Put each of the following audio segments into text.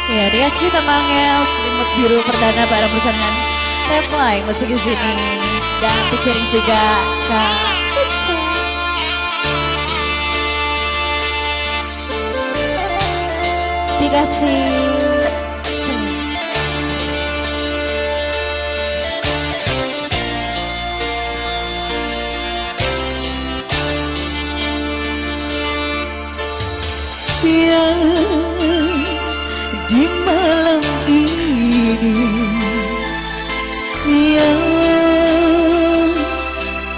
Ya, dikasih temangnya selimut biru perdana bareng bersama Reply musik di sini dan featuring juga Kak Uce. Dikasih di malam ini yang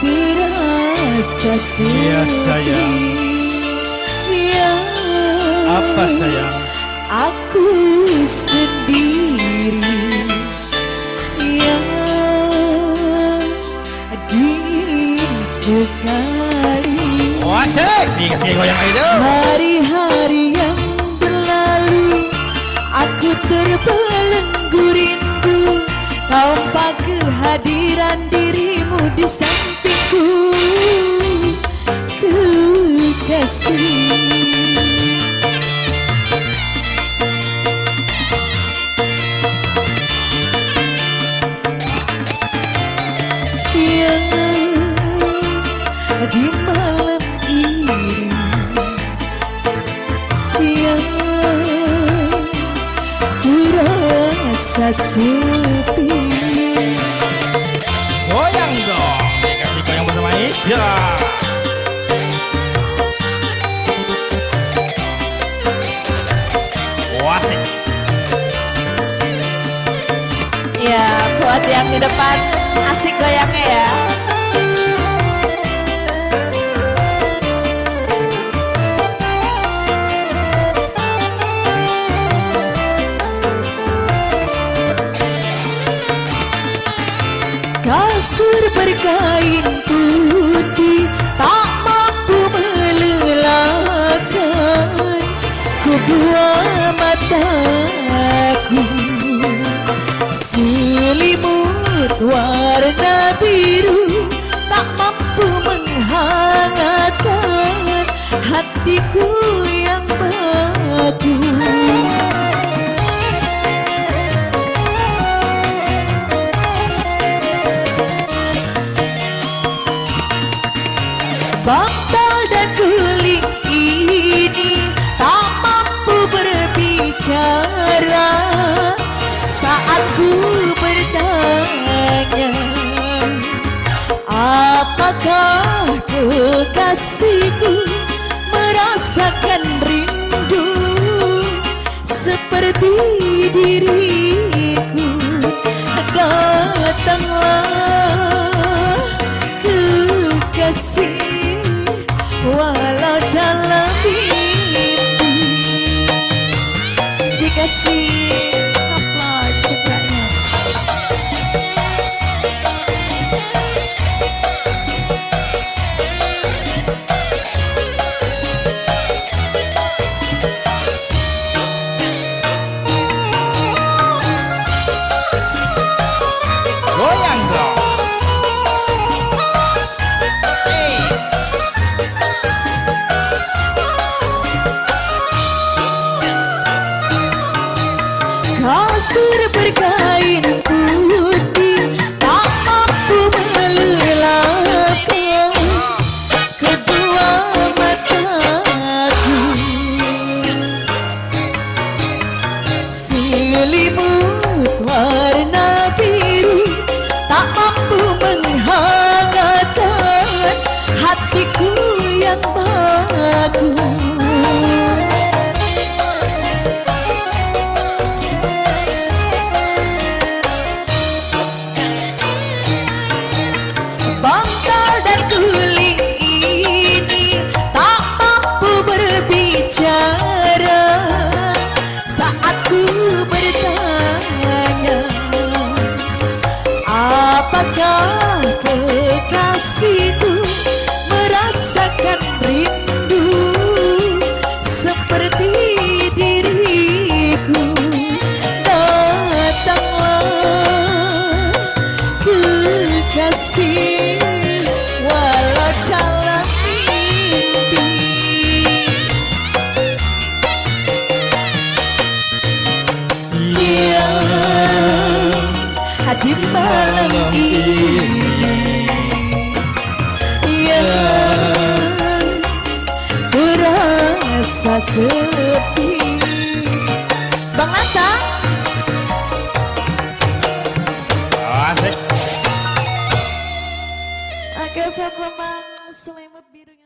terasa sepi. Ya sayang. Yang apa sayang? Aku sendiri yang dingin sekali. Asik, dikasih goyang itu. Hari-hari yang berlalu aku terbelenggu rindu tanpa kehadiran dirimu di sampingku, kekasih. Yang di malam ini yang terasa sepi. Goyang dong, dikasih goyang bersama Isya. Asik. ya buat yang di depan asik goyangnya ya. Kasur berkain putih tak mampu melelahkan kedua mataku. Selimut warna biru tak mampu menghangatkan hatiku yang batu. Bantal dan guling ini tak mampu berbicara saat ku bertanya, apakah kekasihku merasakan rindu seperti diriku? Datanglah kekasih walau dalam mimpi. Dikasih upload sukanya. Goyang dong. Kasur berkain putih tak mampu melelahkan kedua mataku. Selimut warna biru tak mampu menghangatkan hatiku yang bagus. Bantal dan guling ini tak mampu berbicara saat ku bertanya, apakah kekasihku merasakan rindu seperti diriku? Datanglah kekasih walau dalam mimpi. di malam ini yang terasa sepi. Bang Nata. Asik. Oke, saya Bang Selimut Biru.